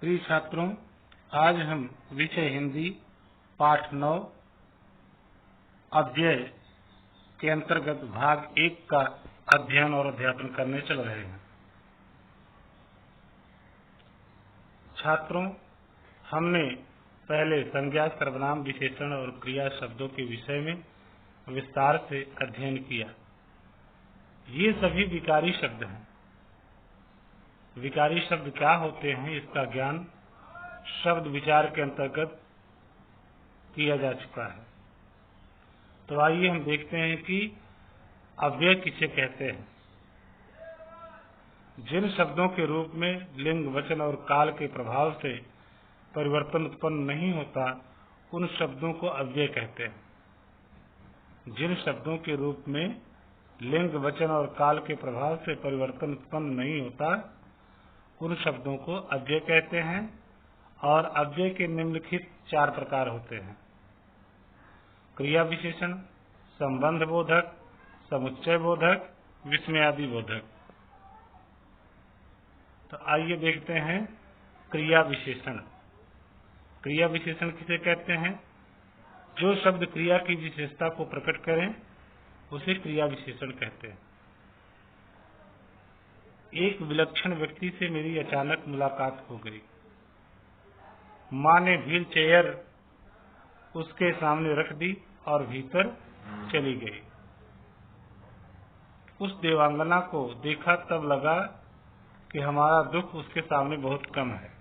प्रिय छात्रों, आज हम विषय हिंदी पाठ 9 अव्यय के अंतर्गत भाग 1 का अध्ययन और अध्यापन करने चल रहे हैं। छात्रों, हमने पहले संज्ञा, सर्वनाम, विशेषण और क्रिया शब्दों के विषय में विस्तार से अध्ययन किया। ये सभी विकारी शब्द हैं। विकारी शब्द क्या होते हैं, इसका ज्ञान शब्द विचार के अंतर्गत किया जा चुका है। तो आइए हम देखते हैं कि अव्यय किसे कहते हैं। जिन शब्दों के रूप में लिंग, वचन और काल के प्रभाव से परिवर्तन उत्पन्न नहीं होता, उन शब्दों को अव्यय कहते हैं। जिन शब्दों के रूप में लिंग, वचन और काल के प्रभाव से परिवर्तन उत्पन्न नहीं होता, उन शब्दों को अव्यय कहते हैं। और अव्यय के निम्नलिखित 4 प्रकार होते हैं: क्रिया विशेषण, संबंध बोधक, समुच्चय बोधक, विस्मयादि बोधक। तो आइए देखते हैं क्रिया विशेषण। क्रिया विशेषण किसे कहते हैं? जो शब्द क्रिया की विशेषता को प्रकट करें उसे क्रिया विशेषण कहते हैं। एक विलक्षण व्यक्ति से मेरी अचानक मुलाकात हो गई। माँ ने व्हील चेयर उसके सामने रख दी और भीतर चली गई। उस देवांगना को देखा तब लगा कि हमारा दुख उसके सामने बहुत कम है।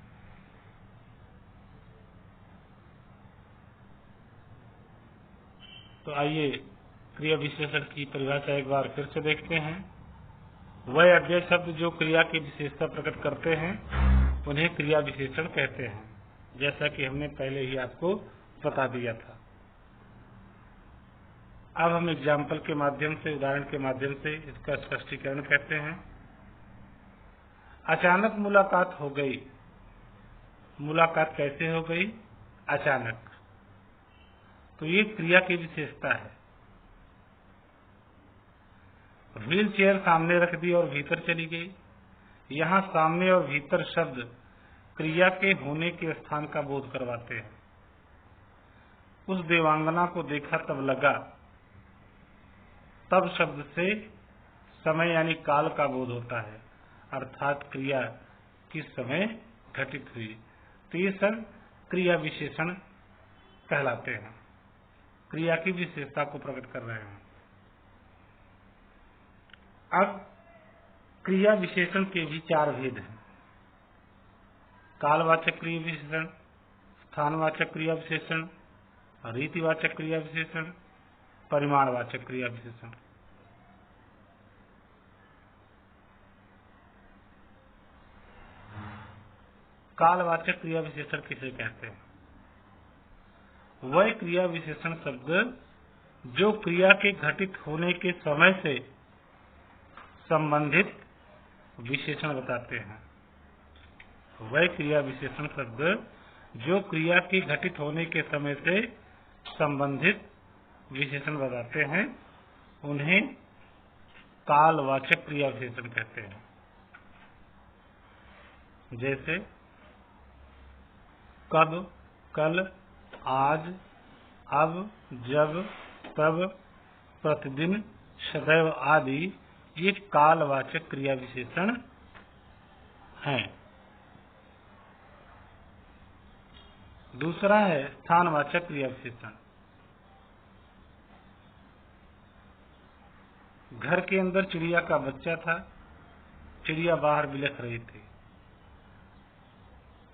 तो आइए क्रिया विशेषण की परिभाषा एक बार फिर से देखते हैं। वह अव्यय शब्द जो क्रिया की विशेषता प्रकट करते हैं उन्हें क्रिया विशेषण कहते हैं, जैसा कि हमने पहले ही आपको बता दिया था। अब हम एग्जाम्पल के माध्यम से, उदाहरण के माध्यम से इसका स्पष्टीकरण करते हैं। अचानक मुलाकात हो गई। मुलाकात कैसे हो गई? अचानक। तो ये क्रिया की विशेषता है। व्हील चेयर सामने रख दी और भीतर चली गई। यहाँ सामने और भीतर शब्द क्रिया के होने के स्थान का बोध करवाते हैं। उस देवांगना को देखा तब लगा, तब शब्द से समय यानी काल का बोध होता है, अर्थात क्रिया किस समय घटित हुई। तो ये सब क्रिया विशेषण कहलाते हैं, क्रिया की विशेषता को प्रकट कर रहे हैं। अब क्रिया विशेषण के भी 4 भेद हैं: कालवाचक क्रिया विशेषण, स्थानवाचक क्रिया विशेषण, रीतिवाचक क्रिया विशेषण, परिमाणवाचक क्रिया विशेषण। कालवाचक क्रिया विशेषण किसे कहते हैं? वह क्रिया विशेषण शब्द जो क्रिया के घटित होने के समय से संबंधित विशेषण बताते हैं। वह क्रिया विशेषण शब्द जो क्रिया के घटित होने के समय से संबंधित विशेषण बताते हैं, उन्हें कालवाचक क्रिया विशेषण कहते हैं। जैसे कब, कल, आज, अब, जब, तब, प्रतिदिन, सदैव आदि ये कालवाचक क्रिया विशेषण हैं। दूसरा है स्थानवाचक क्रिया विशेषण। घर के अंदर चिड़िया का बच्चा था। चिड़िया बाहर बिलख रही थी।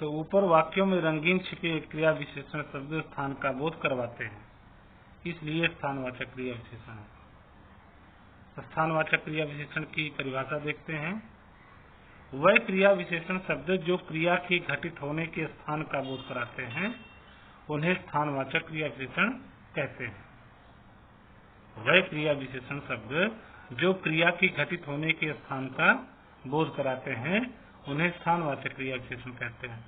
तो ऊपर वाक्यों में रंगीन छिपे क्रिया विशेषण शब्द स्थान का बोध करवाते हैं, इसलिए स्थानवाचक क्रिया विशेषण है। स्थानवाचक क्रिया विशेषण की परिभाषा देखते हैं। वह क्रिया विशेषण शब्द जो क्रिया के घटित होने के स्थान का बोध कराते हैं, उन्हें स्थानवाचक क्रिया विशेषण कहते हैं। वह क्रिया विशेषण शब्द जो क्रिया के घटित होने के स्थान का बोध कराते हैं, उन्हें स्थानवाचक क्रिया विशेषण कहते हैं।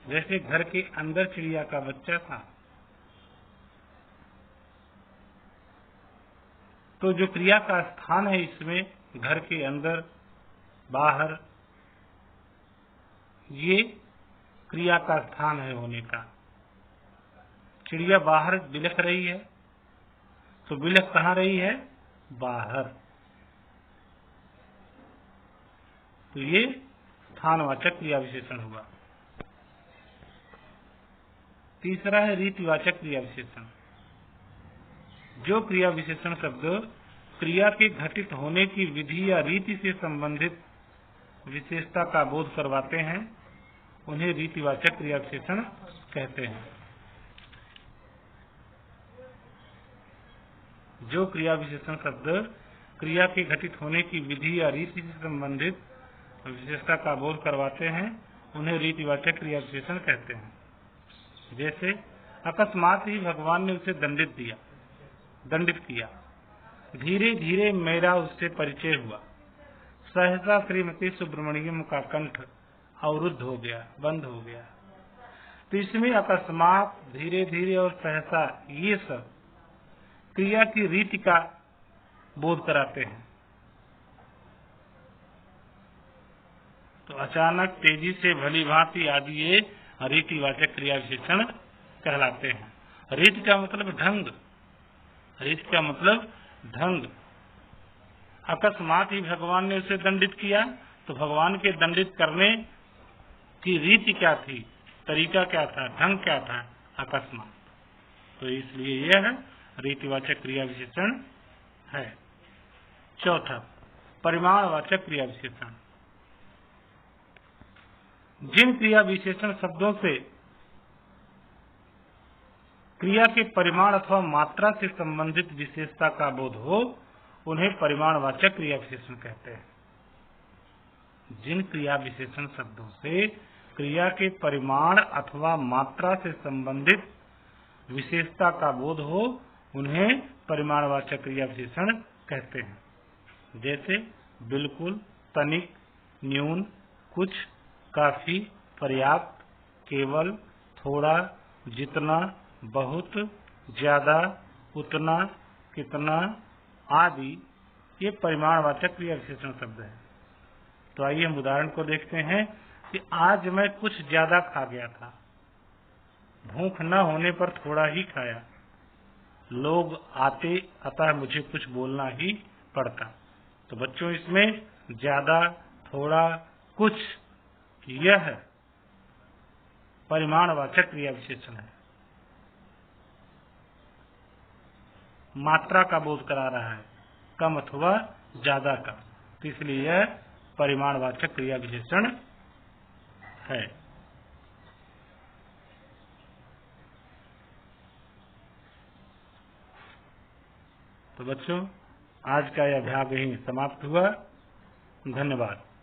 जैसे घर के अंदर चिड़िया का बच्चा था, तो जो क्रिया का स्थान है इसमें घर के अंदर, बाहर, ये क्रिया का स्थान है होने का। चिड़िया बाहर बिलख रही है, तो बिलख कहाँ रही है? बाहर। तो ये स्थानवाचक क्रिया विशेषण हुआ। तीसरा है रीतिवाचक क्रिया विशेषण। जो क्रिया विशेषण शब्द क्रिया के घटित होने की विधि या रीति से संबंधित विशेषता का बोध करवाते हैं, उन्हें रीतिवाचक क्रिया विशेषण कहते हैं। जो क्रिया विशेषण शब्द क्रिया के घटित होने की विधि या रीति से संबंधित विशेषता का बोध करवाते हैं, उन्हें रीतिवाचक क्रिया विशेषण कहते हैं। जैसे अकस्मात ही भगवान ने उसे दंडित किया। धीरे धीरे मेरा उससे परिचय हुआ। सहसा श्रीमती सुब्रमण्यम का कंठ अवरुद्ध हो गया, बंद हो गया। तो इसमें अकस्मात, धीरे धीरे और सहसा ये सब क्रिया की रीति का बोध कराते हैं। तो अचानक, तेजी से, भली भांति आदि ये रीतिवाचक क्रिया विशेषण कहलाते हैं। रीति का मतलब ढंग। रीति का मतलब ढंग। अकस्मात ही भगवान ने उसे दंडित किया, तो भगवान के दंडित करने की रीति क्या थी, तरीका क्या था, ढंग क्या था? अकस्मात। तो इसलिए यह रीतिवाचक क्रिया विशेषण है। चौथा, परिमाणवाचक क्रिया विशेषण। जिन क्रिया विशेषण शब्दों से क्रिया के परिमाण अथवा मात्रा से संबंधित विशेषता का बोध हो, उन्हें परिमाणवाचक क्रिया विशेषण कहते हैं। जिन क्रिया विशेषण शब्दों से क्रिया के परिमाण अथवा मात्रा से संबंधित विशेषता का बोध हो, उन्हें परिमाणवाचक क्रिया विशेषण कहते हैं। जैसे बिल्कुल, तनिक, न्यून, कुछ, काफी, पर्याप्त, केवल, थोड़ा, जितना, बहुत, ज्यादा, उतना, कितना आदि ये परिमाणवाचक क्रिया विशेषण शब्द है। तो आइए हम उदाहरण को देखते हैं कि आज मैं कुछ ज्यादा खा गया था। भूख न होने पर थोड़ा ही खाया। लोग आते, अतः मुझे कुछ बोलना ही पड़ता। तो बच्चों, इसमें ज्यादा, थोड़ा, कुछ यह परिमाणवाचक क्रिया विशेषण है। मात्रा का बोध करा रहा है, कम अथवा ज्यादा का। तो इसलिए यह परिमाणवाचक क्रिया विशेषण है। तो बच्चों, आज का यह भाग यहीं समाप्त हुआ। धन्यवाद।